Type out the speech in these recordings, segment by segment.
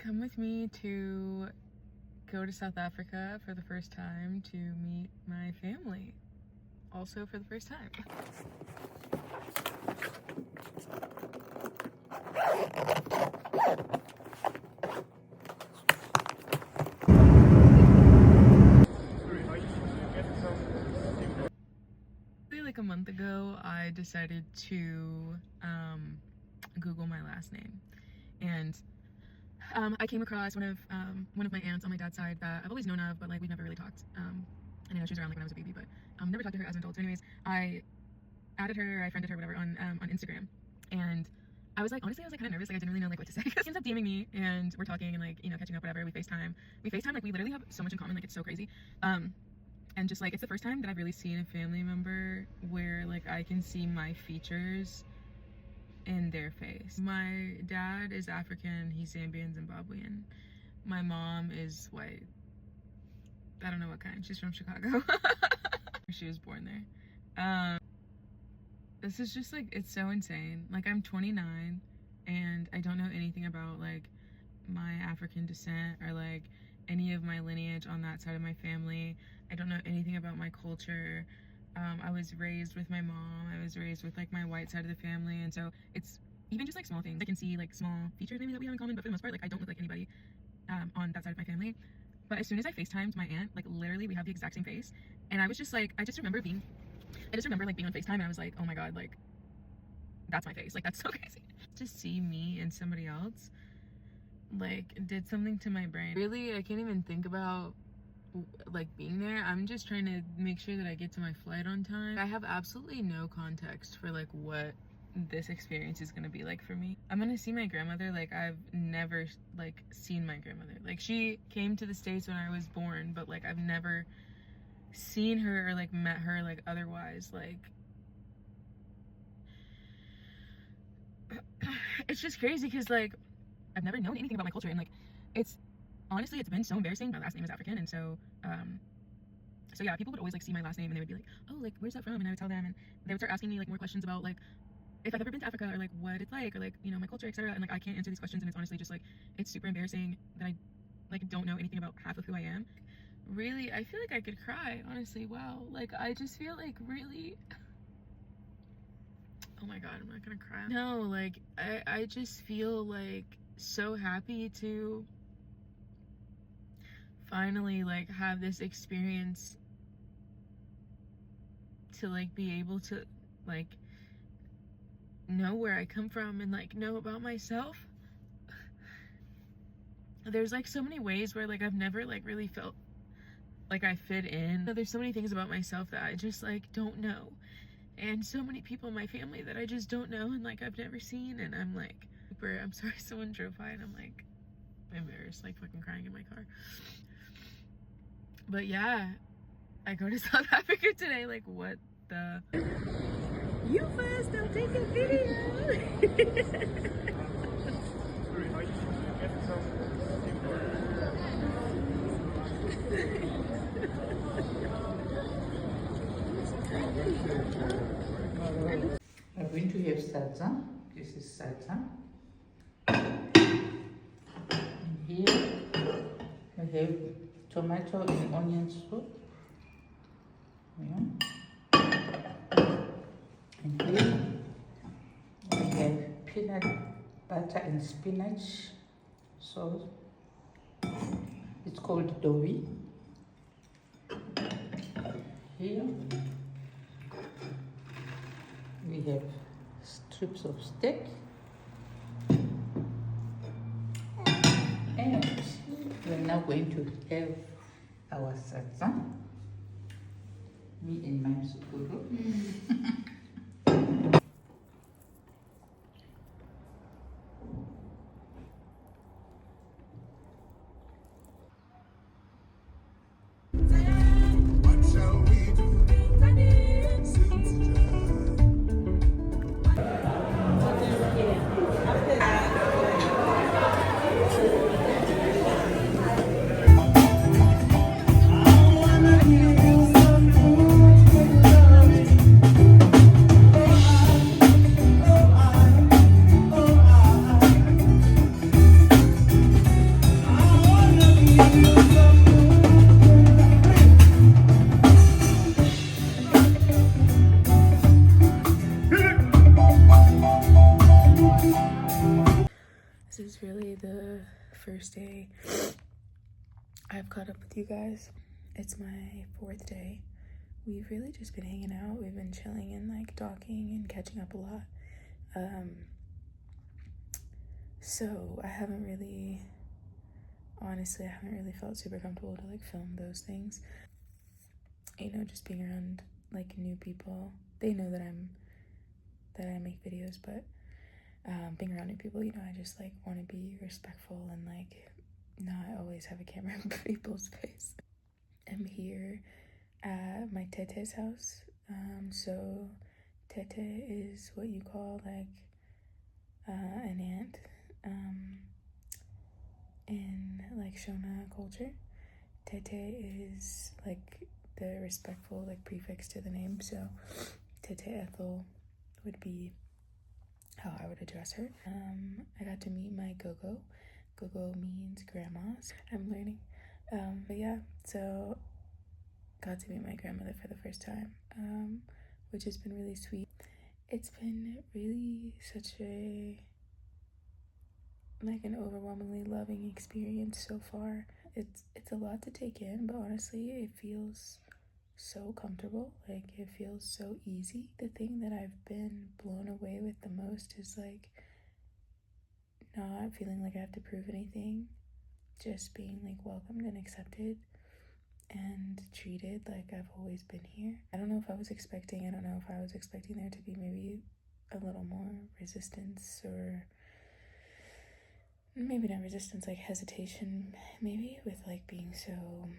come with me to go to South Africa for the first time to meet my family. Also for the first time. Like a month ago, I decided to Google my last name, and I came across one of my aunts on my dad's side that I've always known of, but like we've never really talked. And I know she was around like when I was a baby, but never talked to her as an adult. So anyways, I added her, I friended her, whatever, on Instagram, and I was like, honestly, I was like kind of nervous, like I didn't really know like what to say. She ends up DMing me, and we're talking and like, you know, catching up, whatever. We FaceTime, like we literally have so much in common, like it's so crazy. And just like it's the first time that I've really seen a family member where like I can see my features in their face. My dad is African, he's Zambian, Zimbabwean. My mom is white. I don't know what kind. She's from Chicago. She was born there. This is just like, it's so insane. Like I'm 29 and I don't know anything about like my African descent or like any of my lineage on that side of my family. I don't know anything about my culture. I was raised with my mom. I was raised with like my white side of the family, and so it's even just like small things. I can see like small features maybe that we have in common, but for the most part, like I don't look like anybody on that side of my family. But as soon as I FaceTimed my aunt, like literally we have the exact same face, and I was just like, I just remember like being on FaceTime, and I was like, oh my god, like that's my face. Like that's so crazy. To see me and somebody else like did something to my brain. Really, I can't even think about like being there. I'm just trying to make sure that I get to my flight on time. I have absolutely no context for like what this experience is gonna be like for me. I'm gonna see my grandmother like I've never like seen my grandmother. Like she came to the States when I was born, but like I've never seen her or like met her like otherwise. Like it's just crazy because like I've never known anything about my culture, and like it's honestly, it's been so embarrassing. My last name is African, and so yeah, people would always like see my last name and they would be like, oh, like where's that from? And I would tell them, and they would start asking me like more questions about like if I've ever been to Africa or like what it's like or like, you know, my culture, etc. And like I can't answer these questions, and it's honestly just like it's super embarrassing that I like don't know anything about half of who I am. Really, I feel like I could cry, honestly. Wow, like I just feel like really, oh my god, I'm not gonna cry. No, like I just feel like so happy to finally like have this experience to like be able to like know where I come from and like know about myself. There's like so many ways where like I've never like really felt like I fit in. There's so many things about myself that I just like don't know, and so many people in my family that I just don't know and like I've never seen, and I'm like I'm sorry, someone drove by and I'm like embarrassed, like fucking crying in my car. But yeah, I go to South Africa today. Like, what the? You first, I'll take a video. We're going to have salsa. This is salsa. And here we have tomato and onion soup. Yeah. And here we have peanut butter and spinach sauce. It's called dovi. Here we have strips of steak. And we're now going to have our salsa. Me and my sukuru. literally the first day I've caught up with you guys. It's my 4th day. We've really just been hanging out. We've been chilling and like talking and catching up a lot. So I haven't really felt super comfortable to like film those things. You know, just being around like new people. They know that I make videos, but being around new people, you know, I just like want to be respectful and like not always have a camera in people's face. I'm here at my tete's house. So tete is what you call like an aunt in like Shona culture. Tete is like the respectful like prefix to the name, so Tete Ethel would be how I would address her. I got to meet my gogo. Gogo means grandmas. I'm learning. But yeah, so got to meet my grandmother for the first time, which has been really sweet. It's been really such an overwhelmingly loving experience so far. It's a lot to take in, but honestly, it feels so comfortable. Like, it feels so easy. The thing that I've been blown away with the most is like not feeling like I have to prove anything, just being like welcomed and accepted and treated like I've always been here. I don't know if I was expecting there to be maybe a little more resistance, or maybe not resistance, like hesitation, maybe, with like being so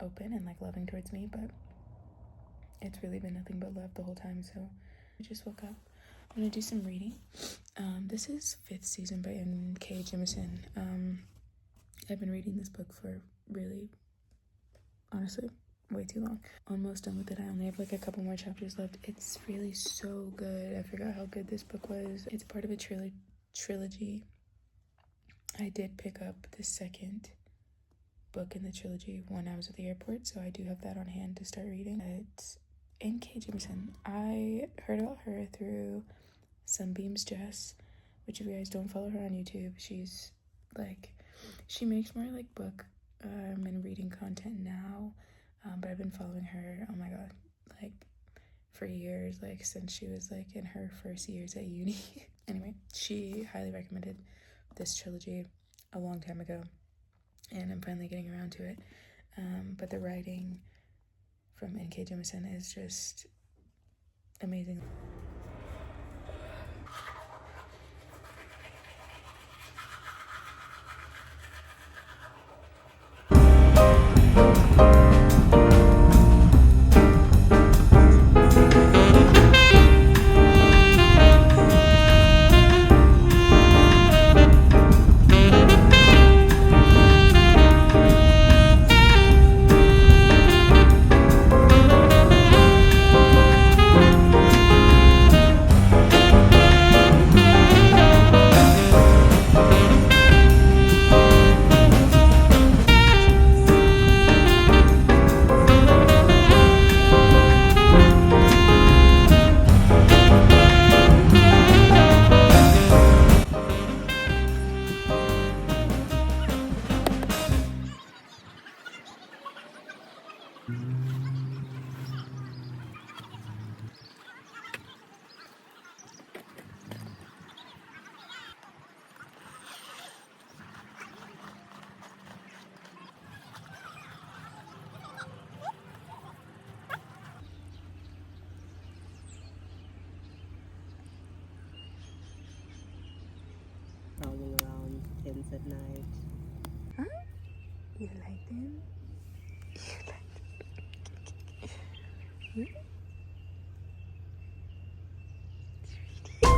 open and like loving towards me, but it's really been nothing but love the whole time. So I just woke up. I'm gonna do some reading. This is 5th Season by N.K. Jemisin. I've been reading this book for really, honestly, way too long. Almost done with it. I only have like a couple more chapters left. It's really so good. I forgot how good this book was. It's part of a trilogy. I did pick up the second book in the trilogy when I was at the airport, so I do have that on hand to start reading. It's N.K. Jemisin. I heard about her through Sunbeam's Jess, which if you guys don't follow her on YouTube, she's like, she makes more like book and reading content now, but I've been following her, oh my god, like for years, like since she was like in her first years at uni. Anyway, she highly recommended this trilogy a long time ago, and I'm finally getting around to it. But the writing from N.K. Jemisin is just amazing. Prowling around tents at night. Huh? You like them?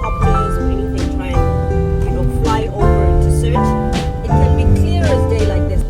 Upwards, anything, try and fly over to search. It can be clear as day like this.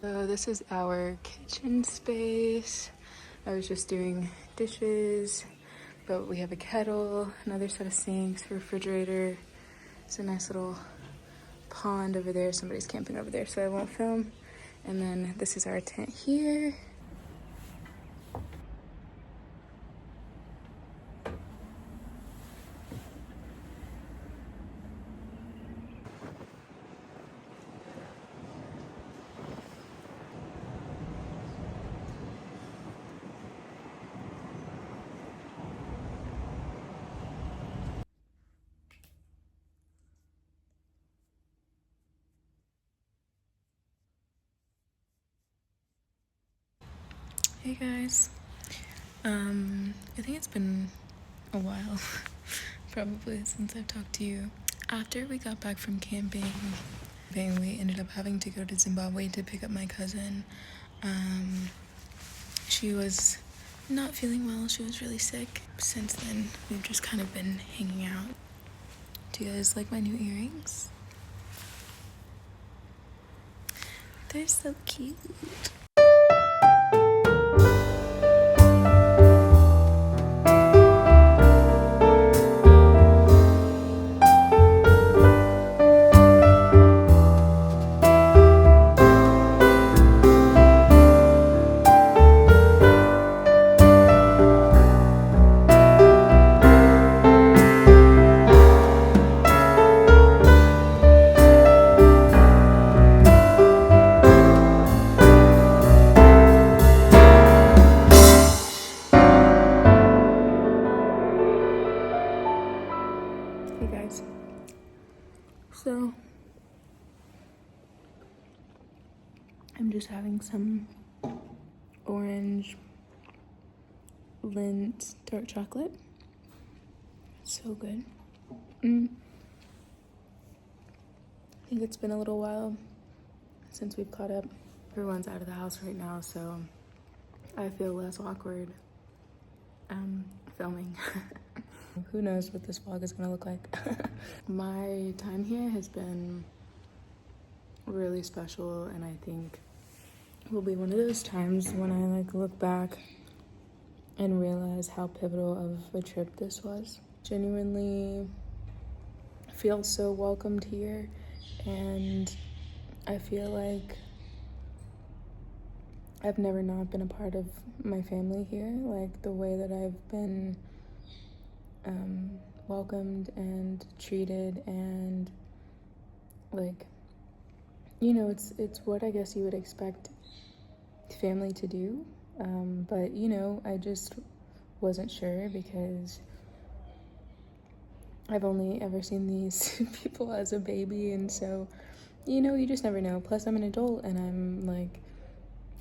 So this is our kitchen space. I was just doing dishes, but we have a kettle, another set of sinks, refrigerator. It's a nice little pond over there. Somebody's camping over there, so I won't film. And then this is our tent here. Hey guys. I think it's been a while, probably since I've talked to you. After we got back from camping, we ended up having to go to Zimbabwe to pick up my cousin. She was not feeling well, she was really sick. Since then, we've just kind of been hanging out. Do you guys like my new earrings? They're so cute. Hey guys, so I'm just having some orange Lindt dark chocolate. So good. I think it's been a little while since we've caught up. Everyone's out of the house right now, so I feel less awkward filming. Who knows what this vlog is gonna look like. My time here has been really special, and I think it will be one of those times when I look back and realize how pivotal of a trip this was. Genuinely feel so welcomed here, and I feel like I've never not been a part of my family here. Like the way that I've been welcomed and treated, and it's what I guess you would expect family to do, but I just wasn't sure because I've only ever seen these people as a baby, and so you just never know. Plus I'm an adult, and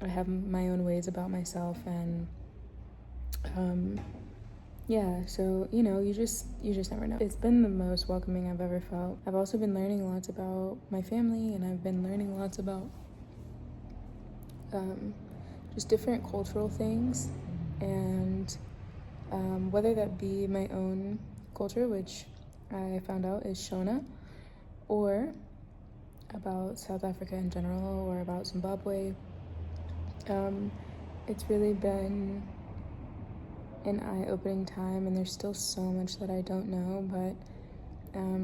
I have my own ways about myself, and yeah, so you just never know. It's been the most welcoming I've ever felt. I've also been learning lots about my family, and I've been learning lots about just different cultural things, and whether that be my own culture, which I found out is Shona, or about South Africa in general, or about Zimbabwe. It's really been an eye-opening time, and there's still so much that I don't know, but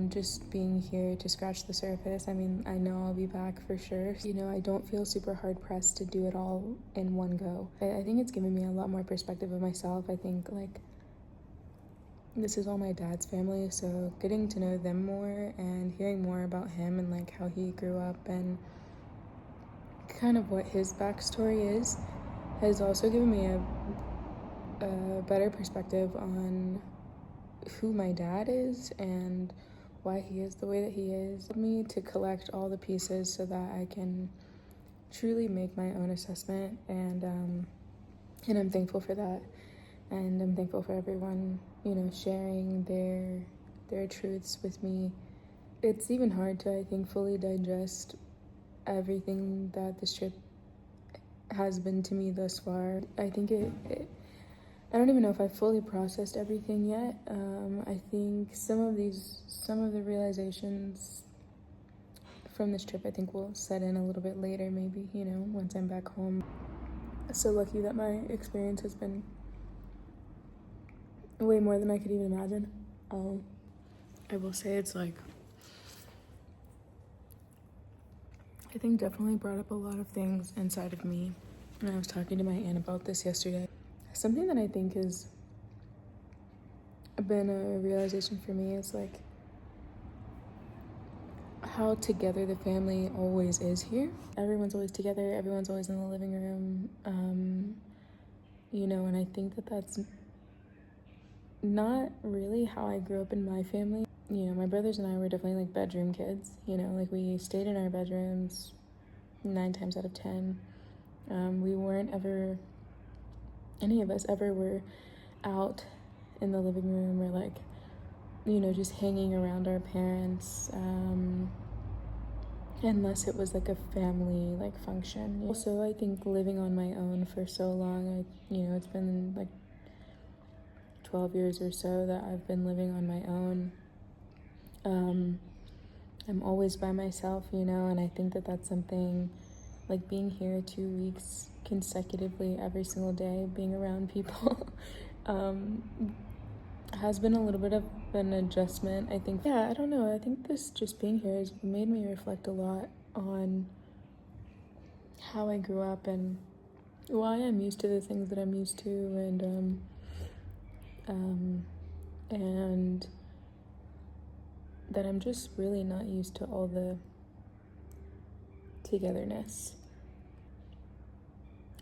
just being here to scratch the surface. I mean, I know I'll be back for sure. I don't feel super hard-pressed to do it all in one go. I think it's given me a lot more perspective of myself. I think this is all my dad's family, so getting to know them more and hearing more about him and how he grew up and kind of what his backstory is has also given me a better perspective on who my dad is and why he is the way that he is. It helped me to collect all the pieces so that I can truly make my own assessment, and I'm thankful for that, and I'm thankful for everyone sharing their truths with me. It's even hard to, I think, fully digest everything that this trip has been to me thus far. I think I don't even know if I fully processed everything yet. I think some of the realizations from this trip I think will set in a little bit later, maybe, once I'm back home. So lucky that my experience has been way more than I could even imagine. I will say it's like, I think definitely brought up a lot of things inside of me. And I was talking to my aunt about this yesterday. Something that I think has been a realization for me is like how together the family always is here. Everyone's always together, everyone's always in the living room. You know, and I think that that's not really how I grew up in my family. You know, my brothers and I were definitely like bedroom kids. You know, like we stayed in our bedrooms 9 times out of 10. We weren't ever, any of us ever were out in the living room or like, you know, just hanging around our parents, unless it was like a family like function. Also, I think living on my own for so long, you know, it's been like 12 years or so that I've been living on my own. I'm always by myself, you know, and I think that that's something, like being here 2 weeks consecutively every single day, being around people, has been a little bit of an adjustment, I think. Yeah, I don't know. I think this just being here has made me reflect a lot on how I grew up and why I'm used to the things that I'm used to, and that I'm just really not used to all the togetherness.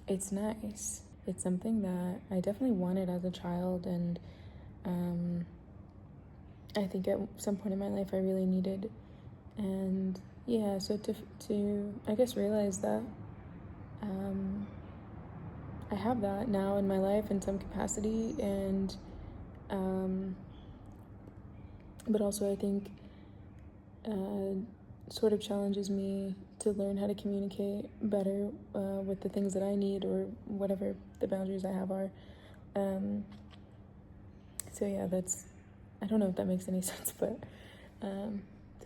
It's nice. It's something that I definitely wanted as a child, and I think at some point in my life I really needed. And yeah, so to I guess realize that I have that now in my life in some capacity, and but also I think sort of challenges me to learn how to communicate better with the things that I need, or whatever the boundaries I have are. So yeah, that's, I don't know if that makes any sense, but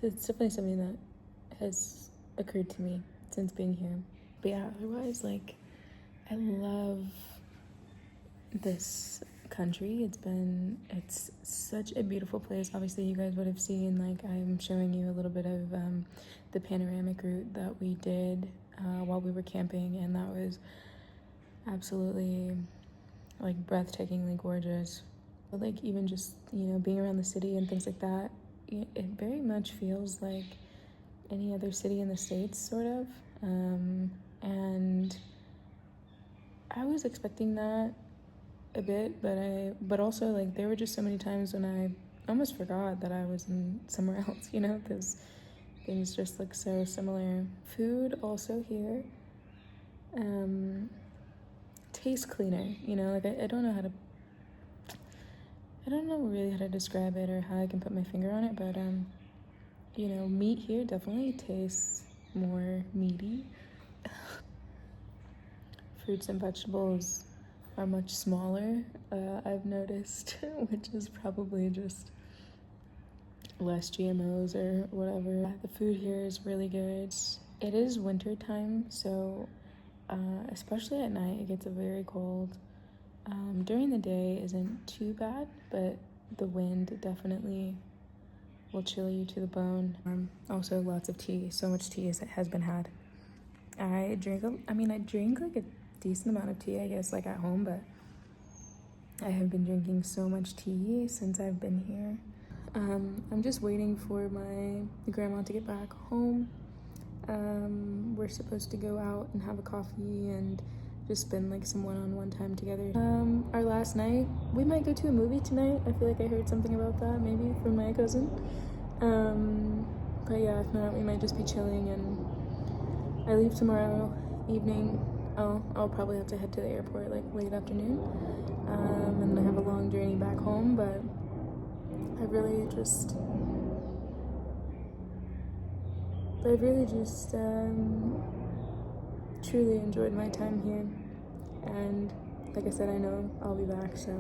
it's definitely something that has occurred to me since being here. But yeah, otherwise, like, I love this country. It's such a beautiful place. Obviously, you guys would have seen, like, I'm showing you a little bit of the panoramic route that we did while we were camping, and that was absolutely, like, breathtakingly gorgeous. But, like, even just, you know, being around the city and things like that, it very much feels like any other city in the States, sort of. And I was expecting that a bit, but also, like, there were just so many times when I almost forgot that I was in somewhere else, you know, because things just look so similar. Food also here tastes cleaner, you know, like I don't know really how to describe it or how I can put my finger on it, but you know, meat here definitely tastes more meaty. Fruits and vegetables are much smaller, I've noticed, which is probably just less GMOs or whatever. The food here is really good. It is winter time, so especially at night it gets very cold. During the day isn't too bad, but the wind definitely will chill you to the bone. Also lots of tea, so much tea has been had. I drink like a decent amount of tea, I guess, like at home, but I have been drinking so much tea since I've been here. I'm just waiting for my grandma to get back home. We're supposed to go out and have a coffee and just spend like some one-on-one time together. Our last night, we might go to a movie tonight. I feel like I heard something about that, maybe from my cousin. But yeah, if not, we might just be chilling, and I leave tomorrow evening. I'll probably have to head to the airport like late afternoon, and then I have a long journey back home, but I've really just truly enjoyed my time here, and like I said, I know I'll be back, so